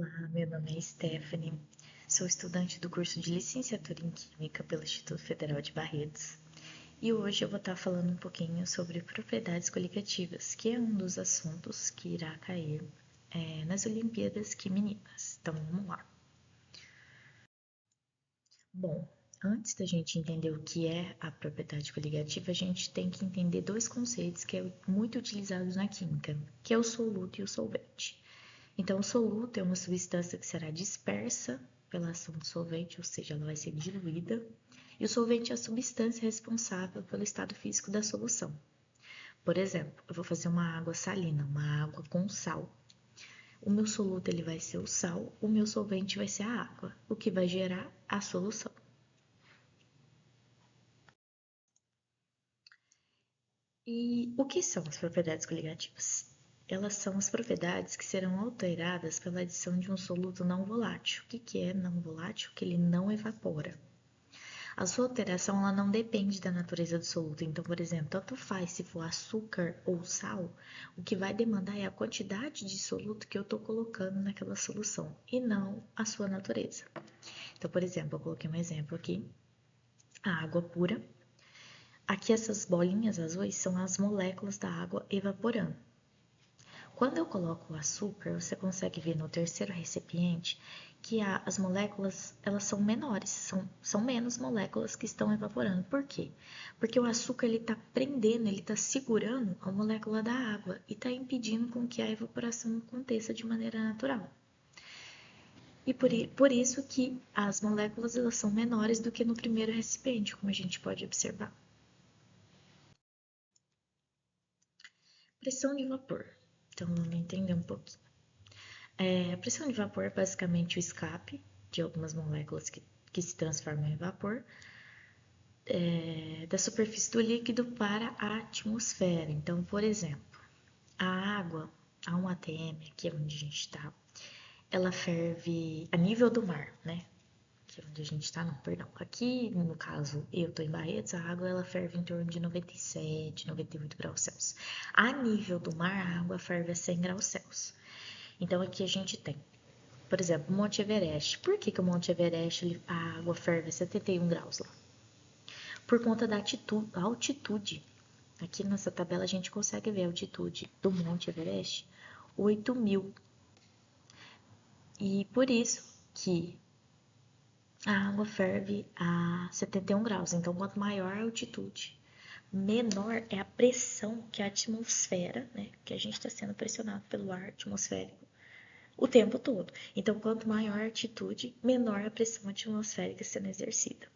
Olá, meu nome é Stephanie, sou estudante do curso de Licenciatura em Química pelo Instituto Federal de Barretos e hoje eu vou estar falando um pouquinho sobre propriedades coligativas, que é um dos assuntos que irá cair nas Olimpíadas Químicas. Então vamos lá. Bom, antes da gente entender o que é a propriedade coligativa, a gente tem que entender dois conceitos que é muito utilizados na química, que é o soluto e o solvente. Então, o soluto é uma substância que será dispersa pela ação do solvente, ou seja, ela vai ser diluída, e o solvente é a substância responsável pelo estado físico da solução. Por exemplo, eu vou fazer uma água salina, uma água com sal. O meu soluto ele vai ser o sal, o meu solvente vai ser a água, o que vai gerar a solução. E o que são as propriedades coligativas? Elas são as propriedades que serão alteradas pela adição de um soluto não volátil. O que é não volátil? Que ele não evapora. A sua alteração ela não depende da natureza do soluto. Então, por exemplo, tanto faz se for açúcar ou sal, o que vai demandar é a quantidade de soluto que eu estou colocando naquela solução e não a sua natureza. Então, por exemplo, eu coloquei um exemplo aqui, a água pura. Aqui essas bolinhas azuis são as moléculas da água evaporando. Quando eu coloco o açúcar, você consegue ver no terceiro recipiente que as moléculas elas são menores, são menos moléculas que estão evaporando. Por quê? Porque o açúcar ele está prendendo, ele está segurando a molécula da água e está impedindo com que a evaporação aconteça de maneira natural. E por isso que as moléculas elas são menores do que no primeiro recipiente, como a gente pode observar. Pressão de vapor. Então, vamos entender um pouquinho. A pressão de vapor é basicamente o escape de algumas moléculas que se transformam em vapor da superfície do líquido para a atmosfera. Então, por exemplo, a água a 1 atm, que é onde a gente está, ela ferve a nível do mar, né? Que é onde a gente está, não, perdão. Aqui, no caso, eu estou em Barretos, a água ela ferve em torno de 97, 98 graus Celsius. A nível do mar, a água ferve a 100 graus Celsius. Então, aqui a gente tem, por exemplo, o Monte Everest. Por que o Monte Everest a água ferve a 71 graus lá? Por conta da altitude. Aqui nessa tabela a gente consegue ver a altitude do Monte Everest, 8.000. E por isso que a água ferve a 71 graus. Então, quanto maior a altitude, menor é a pressão que a atmosfera, né? Que a gente está sendo pressionado pelo ar atmosférico o tempo todo. Então, quanto maior a altitude, menor a pressão atmosférica sendo exercida.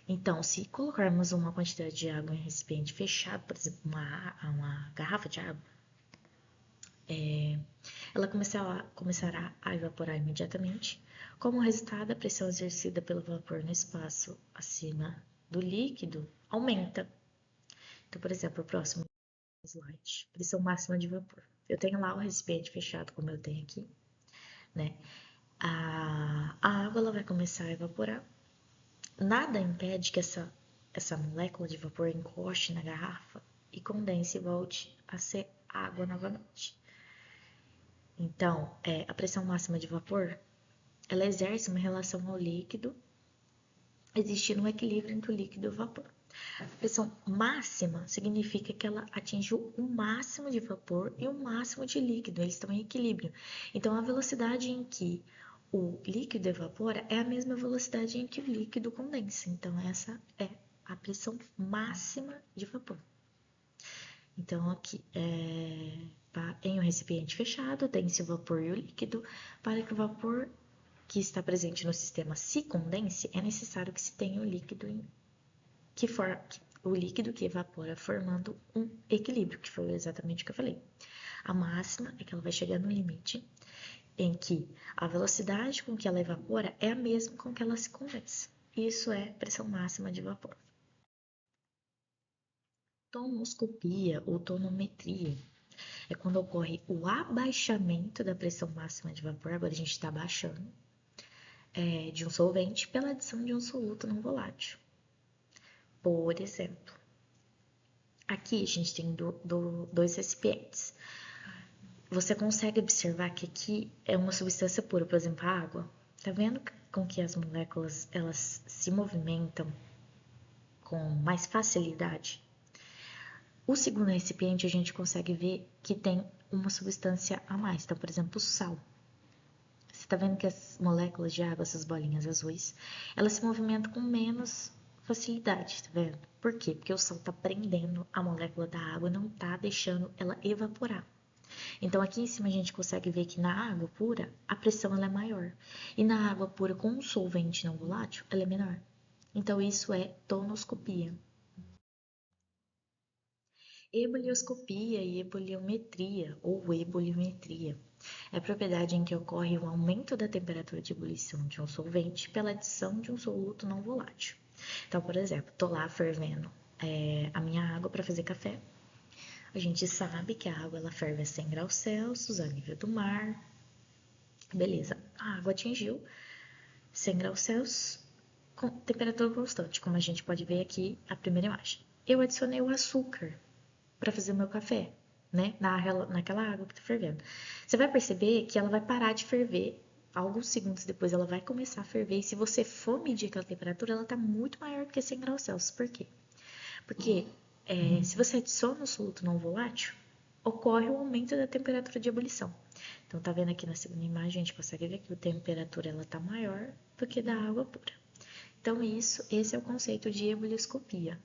Então, se colocarmos uma quantidade de água em um recipiente fechado, por exemplo, uma garrafa de água, ela começará a evaporar imediatamente. Como resultado, a pressão exercida pelo vapor no espaço acima do líquido aumenta. Então, por exemplo, o próximo slide, pressão máxima de vapor. Eu tenho lá o recipiente fechado, como eu tenho aqui, né? A água ela vai começar a evaporar. Nada impede que essa molécula de vapor encoste na garrafa e condense e volte a ser água novamente. Então, a pressão máxima de vapor, ela exerce uma relação ao líquido, existindo um equilíbrio entre o líquido e o vapor. A pressão máxima significa que ela atingiu o máximo de vapor e o máximo de líquido, eles estão em equilíbrio. Então, a velocidade em que o líquido evapora é a mesma velocidade em que o líquido condensa. Então, essa é a pressão máxima de vapor. Então, aqui, em um recipiente fechado, tem-se o vapor e o líquido. Para que o vapor que está presente no sistema se condense, é necessário que se tenha o líquido o líquido que evapora, formando um equilíbrio, que foi exatamente o que eu falei. A máxima é que ela vai chegar no limite em que a velocidade com que ela evapora é a mesma com que ela se condensa. Isso é pressão máxima de vapor. Tonoscopia ou tonometria é quando ocorre o abaixamento da pressão máxima de vapor, agora a gente está abaixando, de um solvente pela adição de um soluto não volátil. Por exemplo, aqui a gente tem dois recipientes. você consegue observar que aqui é uma substância pura, por exemplo, a água. Tá vendo com que as moléculas elas se movimentam com mais facilidade? O segundo recipiente a gente consegue ver que tem uma substância a mais. Então, por exemplo, o sal. Você tá vendo que as moléculas de água, essas bolinhas azuis, elas se movimentam com menos facilidade, tá vendo? Por quê? Porque o sal tá prendendo a molécula da água e não tá deixando ela evaporar. Então, aqui em cima a gente consegue ver que na água pura, a pressão ela é maior. E na água pura com um solvente não volátil, ela é menor. Então, isso é tonoscopia. Ebullioscopia e ebuliometria, ou eboliometria, é a propriedade em que ocorre o aumento da temperatura de ebulição de um solvente pela adição de um soluto não volátil. Então, por exemplo, estou lá fervendo a minha água para fazer café. A gente sabe que a água ela ferve a 100 graus Celsius a nível do mar. Beleza, a água atingiu 100 graus Celsius com temperatura constante, como a gente pode ver aqui a primeira imagem. Eu adicionei o açúcar para fazer o meu café, né? Naquela água que está fervendo. Você vai perceber que ela vai parar de ferver. Alguns segundos depois ela vai começar a ferver. E se você for medir aquela temperatura, ela está muito maior do que 100 graus Celsius. Por quê? Porque se você adiciona o soluto não volátil, ocorre o aumento da temperatura de ebulição. Então, tá vendo aqui na segunda imagem, a gente consegue ver que a temperatura ela tá maior do que da água pura. Então, esse é o conceito de ebulioscopia.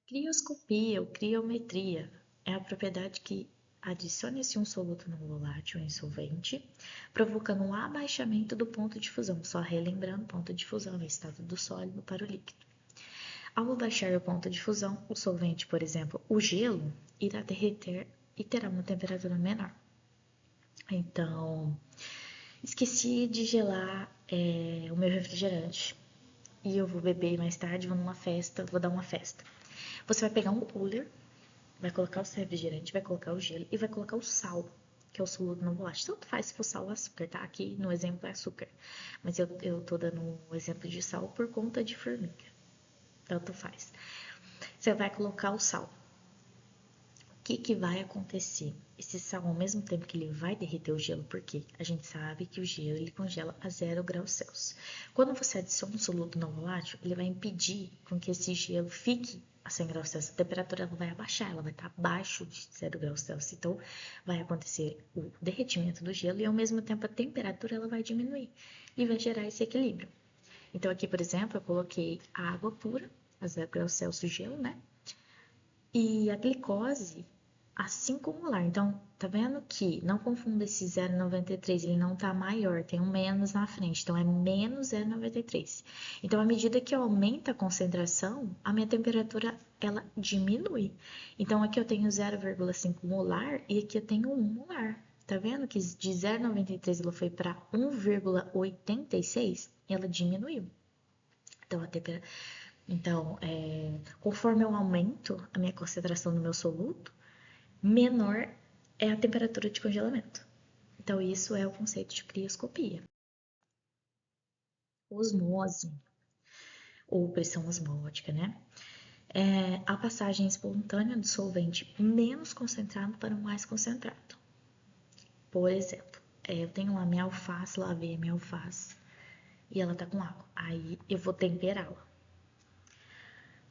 Crioscopia ou criometria é a propriedade que adiciona-se um soluto não volátil em solvente, provocando um abaixamento do ponto de fusão. Só relembrando, ponto de fusão é o estado do sólido para o líquido. Ao abaixar o ponto de fusão, o solvente, por exemplo, o gelo, irá derreter e terá uma temperatura menor. Então, esqueci de gelar o meu refrigerante e eu vou beber mais tarde, vou numa festa, vou dar uma festa. Você vai pegar um cooler, vai colocar o seu refrigerante, vai colocar o gelo e vai colocar o sal, que é o soluto não volátil. Tanto faz se for sal ou açúcar, tá? Aqui no exemplo é açúcar, mas eu tô dando um exemplo de sal por conta de formiga. Tanto faz. Você vai colocar o sal. O que vai acontecer? Esse sal, ao mesmo tempo que ele vai derreter o gelo, porque a gente sabe que o gelo ele congela a 0 graus Celsius. Quando você adiciona um soluto não volátil, ele vai impedir com que esse gelo fique a 100 graus Celsius. A temperatura ela vai abaixar, ela vai estar abaixo de 0 graus Celsius. Então, vai acontecer o derretimento do gelo e, ao mesmo tempo, a temperatura ela vai diminuir e vai gerar esse equilíbrio. Então, aqui, por exemplo, eu coloquei a água pura, a 0 graus Celsius gelo, né? E a glicose, assim como o lar. Então, tá vendo que não confunda esse 0,93, ele não tá maior, tem um menos na frente, então é menos 0,93. Então, à medida que eu aumento a concentração, a minha temperatura ela diminui. Então, aqui eu tenho 0,5 molar e aqui eu tenho 1 molar. Tá vendo que de 0,93 ela foi para 1,86? Ela diminuiu. Então, conforme eu aumento a minha concentração no meu soluto, menor é a temperatura de congelamento. Então, isso é o conceito de crioscopia. Osmose, ou pressão osmótica, né? É a passagem espontânea do solvente menos concentrado para o mais concentrado. Por exemplo, eu tenho lá minha alface, lavei a minha alface e ela tá com água. Aí eu vou temperá-la.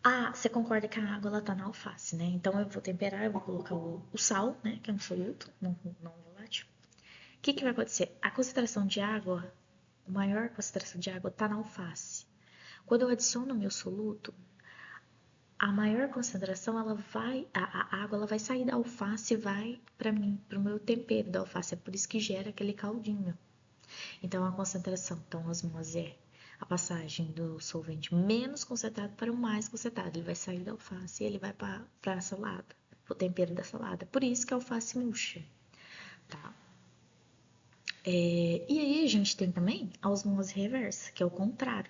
Ah, você concorda que a água ela tá na alface, né? Então eu vou temperar, eu vou colocar o sal, né? Que é um soluto não volátil. O que vai acontecer? A concentração de água, a maior concentração de água tá na alface. Quando eu adiciono o meu soluto, a maior concentração a água ela vai sair da alface e vai para mim, para o meu tempero da alface. É por isso que gera aquele caldinho. Então a concentração, então osmose é a passagem do solvente menos concentrado para o mais concentrado. Ele vai sair da alface e ele vai para a salada, para o tempero da salada. Por isso que a alface murcha, tá? E aí a gente tem também a osmose reversa, que é o contrário.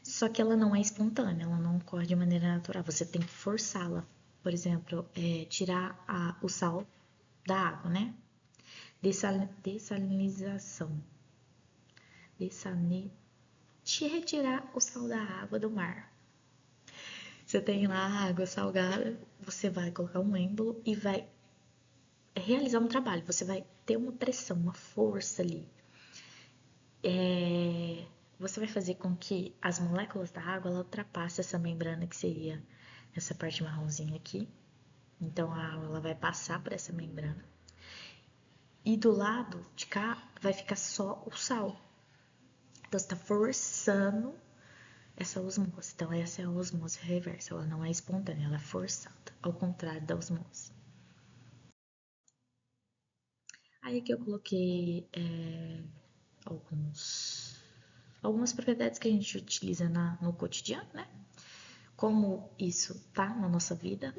Só que ela não é espontânea, ela não ocorre de maneira natural. Você tem que forçá-la. Por exemplo, tirar o sal da água, né? Dessalinização. De retirar o sal da água do mar. Você tem lá a água salgada, você vai colocar um êmbolo e vai realizar um trabalho, você vai ter uma pressão, uma força ali. Você vai fazer com que as moléculas da água ela ultrapasse essa membrana que seria essa parte marronzinha aqui. Então a água ela vai passar por essa membrana. E do lado de cá vai ficar só o sal. Então você está forçando essa osmose. Então essa é a osmose reversa. Ela não é espontânea, ela é forçada, ao contrário da osmose. Aí aqui eu coloquei algumas propriedades que a gente utiliza no cotidiano, né? Como isso tá na nossa vida.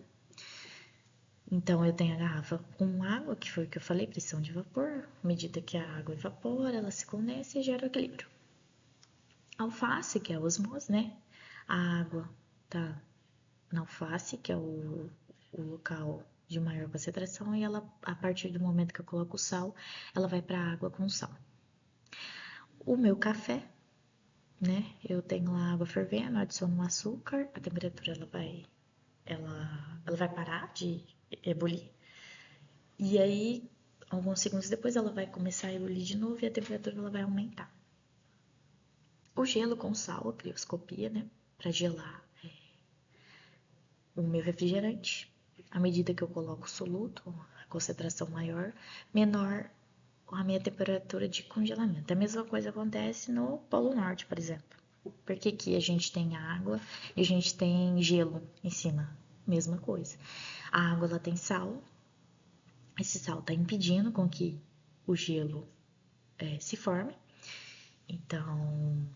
Então, eu tenho a garrafa com água, que foi o que eu falei, pressão de vapor. À medida que a água evapora, ela se condensa e gera o equilíbrio. Alface, que é a osmose, né? A água tá na alface, que é o local de maior concentração, e ela, a partir do momento que eu coloco o sal, ela vai para a água com sal. O meu café, né? Eu tenho lá água fervendo, adiciono um açúcar, a temperatura ela vai parar de ebulir. E aí, alguns segundos depois, ela vai começar a ebulir de novo e a temperatura ela vai aumentar. O gelo com sal, a crioscopia, né? Para gelar o meu refrigerante. À medida que eu coloco o soluto, a concentração maior, menor a minha temperatura de congelamento. A mesma coisa acontece no Polo Norte, por exemplo. Porque aqui a gente tem água e a gente tem gelo em cima. Mesma coisa. A água ela tem sal. Esse sal está impedindo com que o gelo se forme. Então,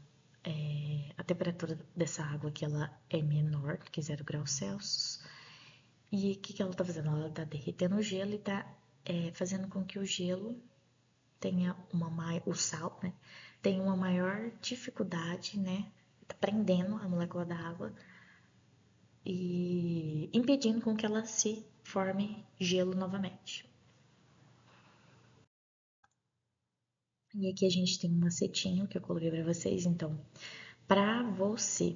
a temperatura dessa água aqui ela é menor que 0 graus Celsius. E o que ela está fazendo? Ela está derretendo o gelo e está fazendo com que o gelo tenha o sal, né? Tenha uma maior dificuldade, né? Tá prendendo a molécula da água e impedindo com que ela se forme gelo novamente. E aqui a gente tem um macetinho que eu coloquei para vocês, então, para você.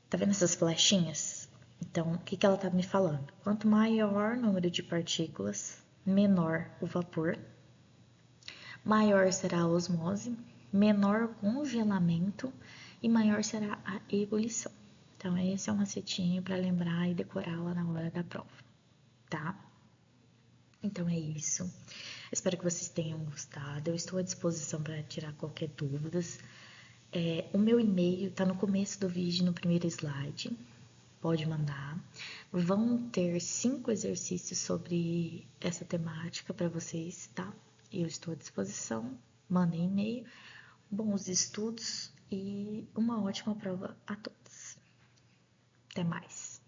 Tá vendo essas flechinhas? Então, o que ela tá me falando? Quanto maior o número de partículas, menor o vapor, maior será a osmose, menor o congelamento e maior será a ebulição. Então, esse é um macetinho para lembrar e decorar lá na hora da prova, tá? Então é isso. Espero que vocês tenham gostado. Eu estou à disposição para tirar qualquer dúvida. O meu e-mail está no começo do vídeo, no primeiro slide. Pode mandar. Vão ter 5 exercícios sobre essa temática para vocês, tá? Eu estou à disposição. Mandem e-mail. Bons estudos e uma ótima prova a todos. Até mais.